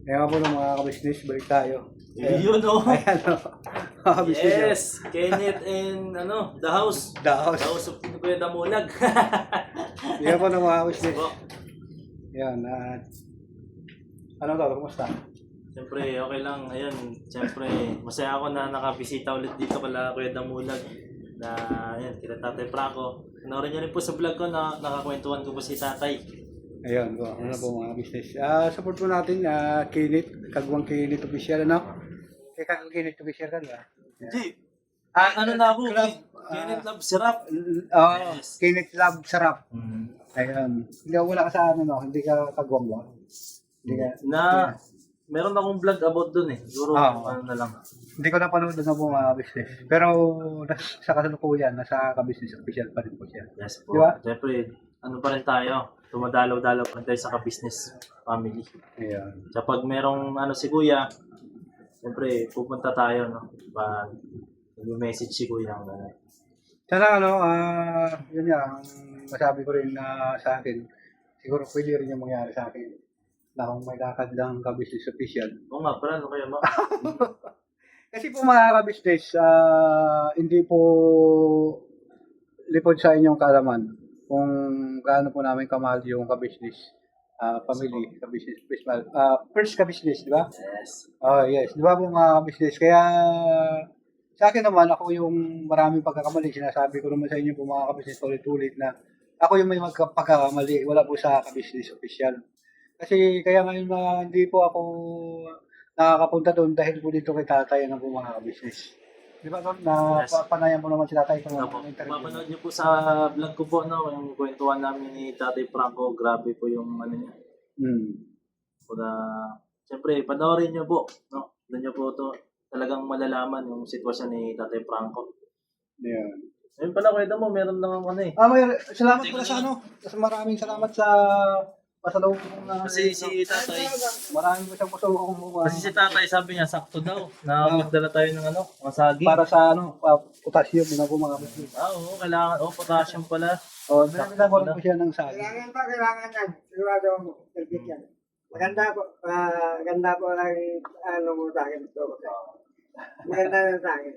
Kaya po ng mga kabisnes, balik tayo. Yun o. Ayan o. Mga kabisnes. Yes, Kenneth and The House. The House. The House of Kuya Damulag. Kaya po ng mga kabisnes. Po. Yan. At ano to? Kumusta? Siyempre, okay lang. Ayun, siyempre, masaya ako na nakabisita ulit dito kala Kuya Damulag. Na, ayun, kita Tatay Franco. Panoorin niyo rin po sa vlog ko na nakakwentuhan ko po si Tatay. Ayun po. Ano po mga kabisnes. Support po natin Kenneth. Kagwang Kenneth Official. Ano? Kaya Kagwang Kenneth Official ka ba? Hindi. Ano na ako? Club, Kenneth Love Syrup. Yes. Kenneth Love Sarap. Mm. Ayun. Hindi wala ka sa ano no? Hindi ka kagwang ba? Hindi ka. Meron akong vlog about dun eh. Siguro ano na lang. Hindi ko napanood na po mga business. Pero sa kasalukuyan, nasa ka-business official pa rin po siya. Yes po. Di ba? Siyempre, ano pa rin tayo. Tumadalaw-dalaw pa rin tayo sa ka-business family. Ayan. Kapag merong ano si Kuya, siyempre pupunta tayo, no? Pag nag-message si Kuya ang gano'n. Sana ano, yun nga, ang masabi ko rin na sa akin, siguro pwede rin yung mangyari sa akin na kung may lakad lang ka-business official. Oo nga, pala, ano kaya ma? Kasi po mga ka-business, hindi po lipod sa inyong kaalaman kung gaano po namin kamahal yung ka-business family, ka-business, first ka-business, di ba? Yes. Yes. Di ba po mga business? Kaya sa akin naman, ako yung maraming pagkakamali. Sinasabi ko naman sa inyo po mga ka-business ulit-ulit na ako yung may pagkakamali. Wala po sa ka-business official. Kasi kaya ngayon na hindi po ako nakakapunta doon dahil po dito kay tatay ng po mga ka-business. Di ba doon? Yes. Napapanayan mo naman si tatay kung Opo. ano interview. Mapanood niyo po sa vlog ko po, no? Yung kwentuhan namin ni Tatay Franco. Grabe po yung ano niya. Para, siyempre, panoorin niyo po, no? Doon niyo po to talagang malalaman yung sitwasyon ni Tatay Franco. Yeah. Ayun pala, kwento mo, meron lang ano eh. Salamat pala sa ano. Maraming salamat sa pasalubong na. Kasi si Tatay, Maraming po siyang pasalubong. kasi si Tatay sabi niya, sakto daw, na magdala tayo ng ano, mga saging. Para sa ano, potassium na po mga business. Oo, kailangan, potassium pala. Binibigyan ko lang po siya ng saging. Kailangan yan. Sigurado mo. Perfect yan. Maganda po lang ano mo sa akin. Maganda yan sa akin.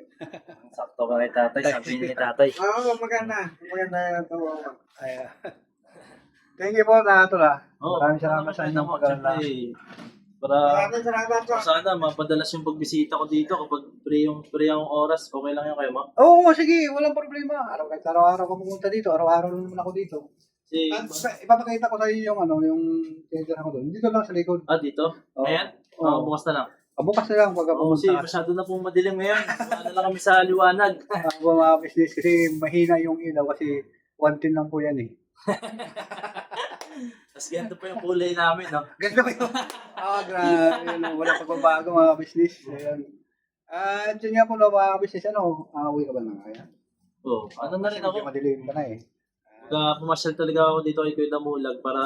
Sakto ka kay Tatay, sabi ni Tatay. Oo, maganda. Maganda yan ito. Ayan. Thank you po na ito na. Oo, Maraming salamat sa inyong pag-alala. Para Maraming salamat po. sana mapadalas yung pagbisita ko dito kapag free yung oras, okay lang yun kayo, ma? Oo, sige, walang problema. Araw-araw ko pumunta dito. Araw-araw naman ako dito. Si, Ipapakita ko sa iyo yung ano, yung tinitira ko doon. Dito lang sa likod. dito? Oo. Ayan? Oo. Bukas na lang. Bukas na lang pag Kasi pumunta. masyado na pong madilim ngayon. Ano lang kami sa liwanag. Mga business kasi mahina yung ilaw kasi 110 lang po yan eh. Tapos ganito pa yung kulay namin, no? Ganda ko yun. Grabe. Wala pagbabago mga business. Ayan. Diyan nga po na mga business, uwi ka ba na kaya? Oo. Ano na rin ako? Madilim ka na eh. Pumasyal talaga ako dito kay Kuya Damulag para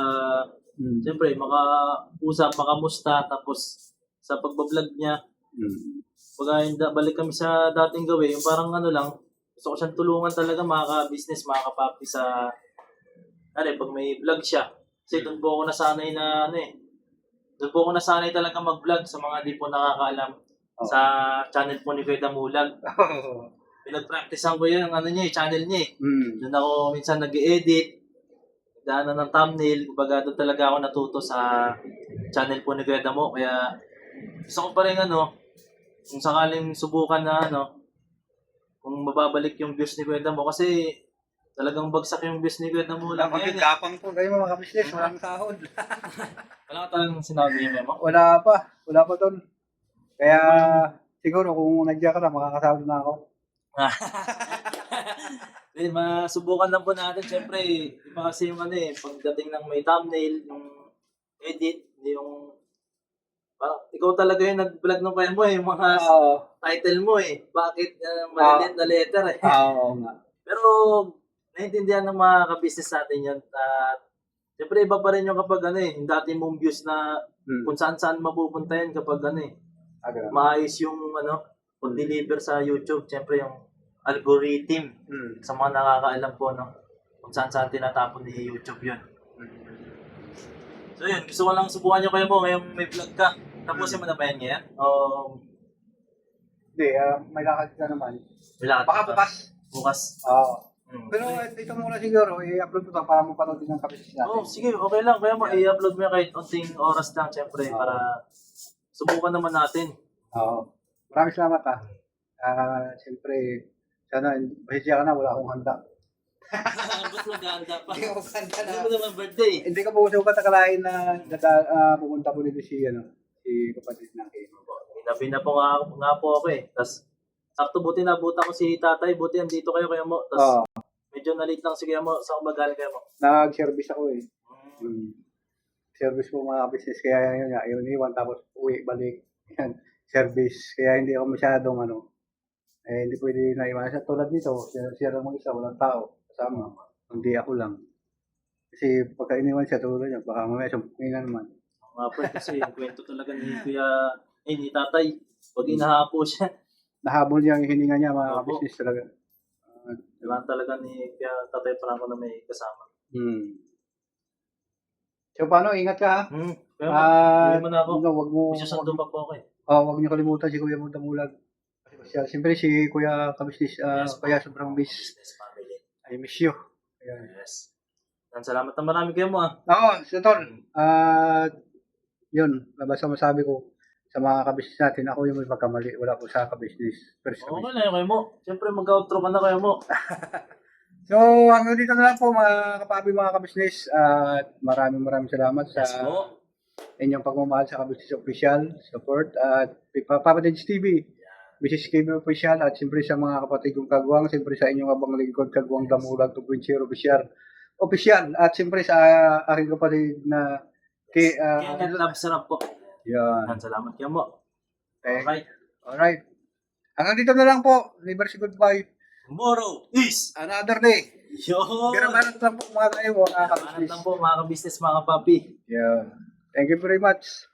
siyempre makausap, makamusta, tapos sa pagbablog niya, balik kami sa dating gawin, yung parang ano lang, gusto ko siyang tulungan talaga makaka-business, makaka-papi sa, pag may vlog siya. Kasi doon po ako nasanay na, doon po ako nasanay talaga mag-vlog sa mga di po nakakaalam sa channel po ni Kuya Damulag. Pinag-practicean ko yun, channel niya eh. Doon ako minsan nag-edit, daanan ng thumbnail, kumbaga doon talaga ako natuto sa channel po ni Kuya Damo. Kaya gusto ko pa rin kung sakaling subukan na kung mababalik yung views ni Kuya Damo kasi talagang bagsak yung views ni Kuya Damo lang ngayon. Magkakapang po kayo mga business, walang sahod. Wala ka talagang sinabi niya, Memo? Wala pa doon. Kaya siguro kung nandiyan ka na, makakasahod na ako. Masubukan lang po natin. Siyempre, iba kasi yung pagdating ng may thumbnail, yung edit, yung parang ikaw talaga yung nag-vlog ng kaya mo yung mga title mo Bakit maliit na letter Oo nga. Pero naiintindihan ng mga ka-business natin yun. Siyempre, iba pa rin yung kapag yung dati mong views na kung saan-saan mapupunta yun kapag maayos yung pag-deliver sa YouTube. Siyempre, yung algorithm sa mga nakakaalam po, kung saan-saan tinatapon ni YouTube yun. So yun, gusto ko lang subukan nyo kayo mo ngayong may vlog ka. Tapusin mo na ba yan ngayon? Hindi, may lakad ka naman. Wala Baka bukas. Bukas. Oo. Hmm. Pero ito muna siguro, i-upload ko to para mapanood din ng kabisnes natin. Oh, sige, okay lang. Kaya mo, i-upload mo yan kahit unting oras lang, syempre, para subukan naman natin. Oo. Maraming salamat ha. Siyempre, sana, pasensya ka na, wala akong handa. Ba't maganda pa? Hindi ako handa Hindi mo naman birthday. Hindi ka po siya katakalain na pumunta po dito si kapatid natin. Hinabi na po nga po ako eh. Tapos, sakto buti nabuta ko si tatay. Buti andito kayo mo. Tapos, medyo na-late lang si kaya mo. Saan ko ba galing kayo mo? Nag-service ako eh. Service po mga business. Kaya yun iwan. Tapos uwi, balik. Yan. Service. Kaya hindi ako masyadong hindi pwede na iwan. Sa tulad nito, siya lang mag-isa, walang tao. Kasama. Hindi ako lang. Kasi pagka iniwan siya, tulad niya, baka mamaya sumpungin na naman. Nga po kasi yung kwento talaga ni tatay. Pag inahapo siya. Nahabol niya ang hininga niya, mga Opo. business talaga. Kailangan talaga ni kaya tatay Franco na may kasama. So paano, ingat ka ha? Kaya mo na ako. Wag mo, May susundo pa po ako eh. wag niyo kalimutan si Kuya Mundamulag. Siyempre si Kuya Kabisnis, Yes, Kuya Sobrang Bis. Business family. I miss you. Ayan. Yes. Salamat na marami kayo mo Oo, Tol. Yun, basta masabi ko sa mga kabisnes natin, ako yung may pagkamali. Wala po sa kabisnes. First Okay kabisnes. na yun kayo mo. Siyempre mag-outro ka na kayo mo. So, hanggang dito na lang po mga kapabi, mga kabisnes. At maraming salamat sa Yes po. inyong pagmamahal sa Kabisnes Official support at Papadage TV. Mrs. KB Official at siyempre sa mga kapatid kong kagwang, siyempre sa inyong abang lingkod kagwang Damulag 2.0 Official at siyempre sa aking kapatid na Kaya love sarap po. yan. Salamat kayo mo. Okay. Alright. Alright. Hanggang dito na lang po. Liberty goodbye. Tomorrow is Another day. yun. Pero meron lang po mga kayo mga Salamat kabisnes. lang po mga ka-business, mga papi. Yeah. Thank you very much.